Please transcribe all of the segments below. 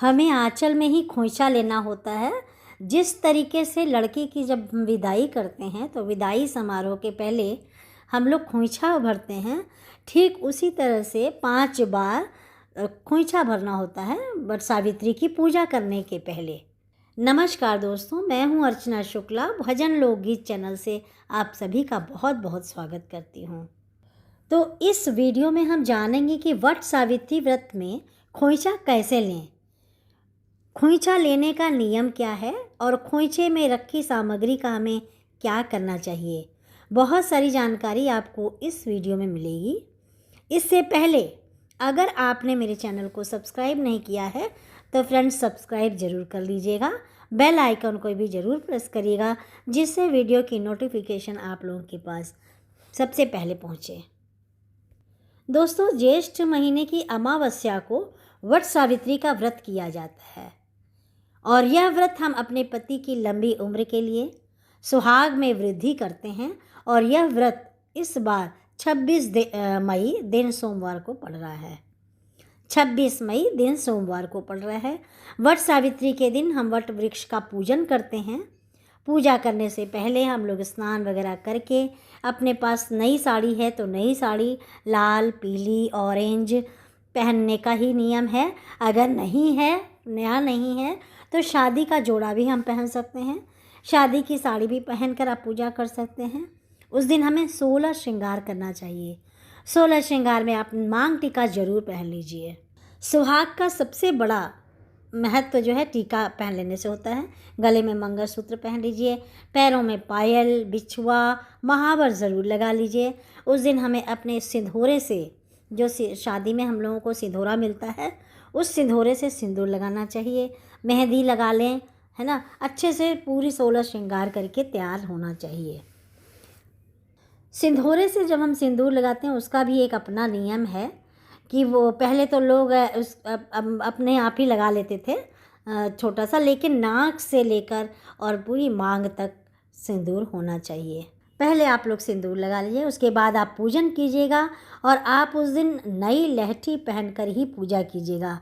हमें आंचल में ही खोइचा लेना होता है। जिस तरीके से लड़की की जब हम विदाई करते हैं तो विदाई समारोह के पहले हम लोग खोइचा भरते हैं, ठीक उसी तरह से 5 बार खोइचा भरना होता है वट सावित्री की पूजा करने के पहले। नमस्कार दोस्तों, मैं हूं अर्चना शुक्ला। भजन लोकगीत चैनल से आप सभी का बहुत बहुत स्वागत करती हूं। तो इस वीडियो में हम जानेंगे कि वट सावित्री व्रत में खोइचा कैसे लें, खोइचा लेने का नियम क्या है और खोइचे में रखी सामग्री का हमें क्या करना चाहिए। बहुत सारी जानकारी आपको इस वीडियो में मिलेगी। इससे पहले अगर आपने मेरे चैनल को सब्सक्राइब नहीं किया है तो फ्रेंड्स सब्सक्राइब ज़रूर कर लीजिएगा, बेल आइकन को भी ज़रूर प्रेस करिएगा जिससे वीडियो की नोटिफिकेशन आप लोगों के पास सबसे पहले पहुँचे। दोस्तों, ज्येष्ठ महीने की अमावस्या को वट सावित्री का व्रत किया जाता है और यह व्रत हम अपने पति की लंबी उम्र के लिए सुहाग में वृद्धि करते हैं। और यह व्रत इस बार 26 मई दिन सोमवार को पड़ रहा है। 26 मई दिन सोमवार को पड़ रहा है। वट सावित्री के दिन हम वट वृक्ष का पूजन करते हैं। पूजा करने से पहले हम लोग स्नान वगैरह करके, अपने पास नई साड़ी है तो नई साड़ी लाल, पीली, ऑरेंज पहनने का ही नियम है। अगर नहीं है, नया नहीं है, तो शादी का जोड़ा भी हम पहन सकते हैं। शादी की साड़ी भी पहनकर आप पूजा कर सकते हैं। उस दिन हमें 16 श्रृंगार करना चाहिए। 16 श्रृंगार में आप मांग टीका ज़रूर पहन लीजिए। सुहाग का सबसे बड़ा महत्व जो है टीका पहन लेने से होता है। गले में मंगलसूत्र पहन लीजिए, पैरों में पायल, बिछुआ, महावर ज़रूर लगा लीजिए। उस दिन हमें अपने सिंदूरे से, जो शादी में हम लोगों को सिंदूरा मिलता है, उस सिंदूरे से सिंदूर लगाना चाहिए। मेहंदी लगा लें, है ना। अच्छे से पूरी 16 श्रृंगार करके तैयार होना चाहिए। सिंदूरे से जब हम सिंदूर लगाते हैं उसका भी एक अपना नियम है कि वो पहले तो लोग अपने आप ही लगा लेते थे छोटा सा, लेकिन नाक से लेकर और पूरी मांग तक सिंदूर होना चाहिए। पहले आप लोग सिंदूर लगा लीजिए, उसके बाद आप पूजन कीजिएगा और आप उस दिन नई लहठी पहनकर ही पूजा कीजिएगा।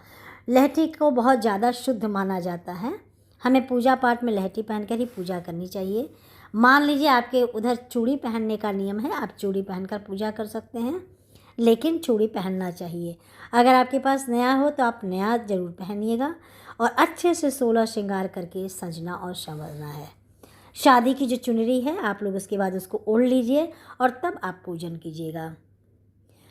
लहठी को बहुत ज़्यादा शुद्ध माना जाता है। हमें पूजा पाठ में लहठी पहनकर ही पूजा करनी चाहिए। मान लीजिए आपके उधर चूड़ी पहनने का नियम है, आप चूड़ी पहनकर पूजा कर सकते हैं, लेकिन चूड़ी पहनना चाहिए। अगर आपके पास नया हो तो आप नया ज़रूर पहनिएगा और अच्छे से 16 श्रृंगार करके सजना और संवरना है। शादी की जो चुनरी है आप लोग उसके बाद उसको ओढ़ लीजिए और तब आप पूजन कीजिएगा।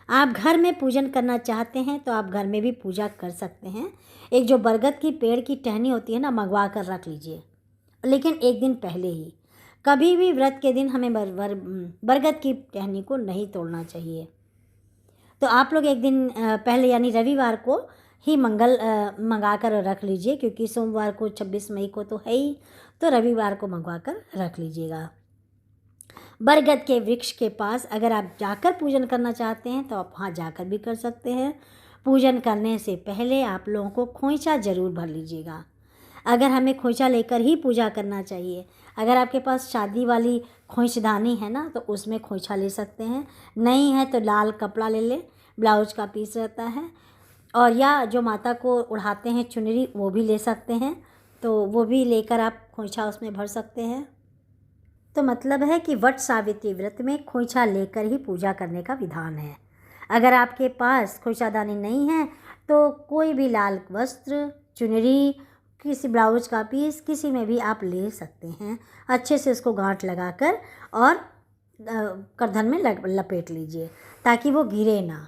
आप घर में पूजन करना चाहते हैं तो आप घर में भी पूजा कर सकते हैं। एक जो बरगद की पेड़ की टहनी होती है ना, मंगवा कर रख लीजिए, लेकिन एक दिन पहले ही। कभी भी व्रत के दिन हमें बरगद की टहनी को नहीं तोड़ना चाहिए। तो आप लोग एक दिन पहले यानी रविवार को ही मंगा कर रख लीजिए, क्योंकि सोमवार को 26 मई को तो है ही, तो रविवार को मंगवा कर रख लीजिएगा। बरगद के वृक्ष के पास अगर आप जाकर पूजन करना चाहते हैं तो आप वहाँ जाकर भी कर सकते हैं। पूजन करने से पहले आप लोगों को खोइचा ज़रूर भर लीजिएगा। अगर हमें खोइचा लेकर ही पूजा करना चाहिए, अगर आपके पास शादी वाली खोइचदानी है ना तो उसमें खोइचा ले सकते हैं। नहीं है तो लाल कपड़ा ले लें, ब्लाउज का पीस रहता है, और या जो माता को उड़ाते हैं चुनरी वो भी ले सकते हैं, तो वो भी लेकर आप खोइचा उसमें भर सकते हैं। तो मतलब है कि वट सावित्री व्रत में खोइचा लेकर ही पूजा करने का विधान है। अगर आपके पास खोइचादानी नहीं है तो कोई भी लाल वस्त्र, चुनरी, किसी ब्लाउज का पीस, किसी में भी आप ले सकते हैं। अच्छे से उसको गांठ लगाकर और करधन में लपेट लीजिए ताकि वो गिरे ना।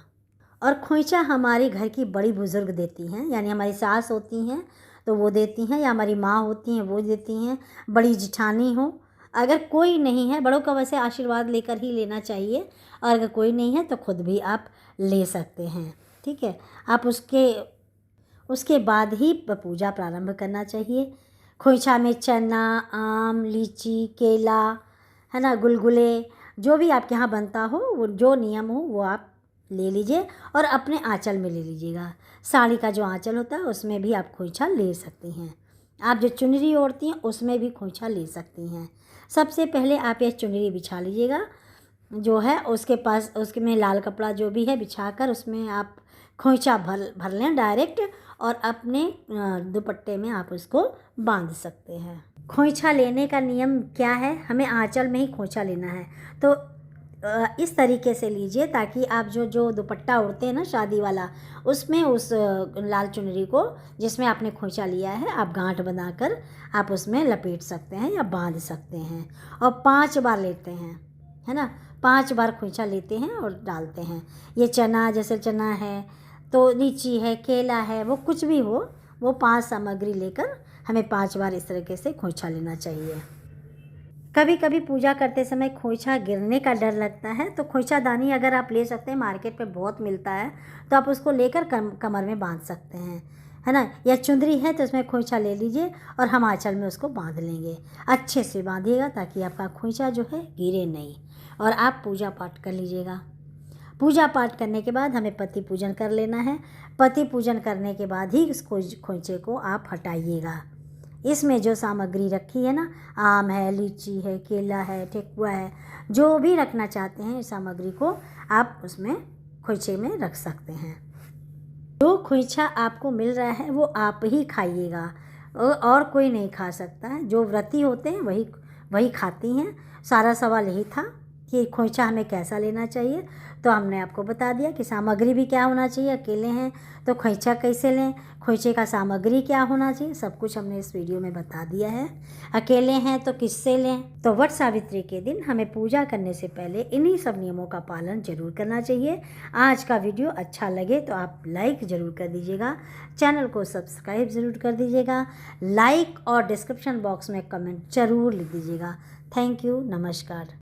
और खोइचा हमारे घर की बड़ी बुज़ुर्ग देती हैं, यानी हमारी सास होती हैं तो वो देती हैं, या हमारी माँ होती हैं वो देती हैं, बड़ी जिठानी हो। अगर कोई नहीं है, बड़ों का वैसे आशीर्वाद लेकर ही लेना चाहिए, और अगर कोई नहीं है तो खुद भी आप ले सकते हैं। ठीक है, आप उसके बाद ही पूजा प्रारंभ करना चाहिए। खोइचा में चना, आम, लीची, केला, है ना, गुलगुले, जो भी आपके यहाँ बनता हो, वो जो नियम हो वो आप ले लीजिए और अपने आंचल में ले लीजिएगा। साड़ी का जो आंचल होता है उसमें भी आप खोइचा ले सकती हैं। आप जो चुनरी ओढ़ती हैं उसमें भी खोइचा ले सकती हैं। सबसे पहले आप यह चुनरी बिछा लीजिएगा जो है, उसके पास उसके में लाल कपड़ा जो भी है बिछाकर उसमें आप खोइचा भर लें डायरेक्ट और अपने दुपट्टे में आप उसको बांध सकते हैं। खोइचा लेने का नियम क्या है, हमें आंचल में ही खोइचा लेना है। तो इस तरीके से लीजिए ताकि आप जो दुपट्टा ओढ़ते हैं ना शादी वाला, उसमें उस लाल चुनरी को जिसमें आपने खोइचा लिया है आप गांठ बनाकर आप उसमें लपेट सकते हैं या बांध सकते हैं। और 5 बार लेते हैं, है ना, 5 बार खोइचा लेते हैं और डालते हैं। ये चना, जैसे चना है तो लीची है, केला है, वो कुछ भी हो, वो 5 सामग्री लेकर हमें 5 बार इस तरीके से खोइचा लेना चाहिए। कभी कभी पूजा करते समय खोइचा गिरने का डर लगता है, तो खोइचा दानी अगर आप ले सकते हैं, मार्केट में बहुत मिलता है, तो आप उसको लेकर कमर में बांध सकते हैं, है ना। या चुंदरी है तो उसमें खोइचा ले लीजिए और हम आंचल में उसको बांध लेंगे। अच्छे से बांधिएगा ताकि आपका खोइचा जो है गिरे नहीं, और आप पूजा पाठ कर लीजिएगा। पूजा पाठ करने के बाद हमें पति पूजन कर लेना है। पति पूजन करने के बाद ही इस खोइचे को आप हटाइएगा। इसमें जो सामग्री रखी है ना, आम है, लीची है, केला है, ठेकुआ है, जो भी रखना चाहते हैं इस सामग्री को आप उसमें खोइचे में रख सकते हैं। जो खोइचा आपको मिल रहा है वो आप ही खाइएगा, और कोई नहीं खा सकता है। जो व्रती होते हैं वही खाती हैं। सारा सवाल यही था कि खोइचा हमें कैसा लेना चाहिए, तो हमने आपको बता दिया कि सामग्री भी क्या होना चाहिए। अकेले हैं तो खोइचा कैसे लें, खोइचे का सामग्री क्या होना चाहिए, सब कुछ हमने इस वीडियो में बता दिया है। अकेले हैं तो किससे लें। तो वट सावित्री के दिन हमें पूजा करने से पहले इन्हीं सब नियमों का पालन जरूर करना चाहिए। आज का वीडियो अच्छा लगे तो आप लाइक ज़रूर कर दीजिएगा, चैनल को सब्सक्राइब ज़रूर कर दीजिएगा, लाइक और डिस्क्रिप्शन बॉक्स में कमेंट ज़रूर लिख दीजिएगा। थैंक यू, नमस्कार।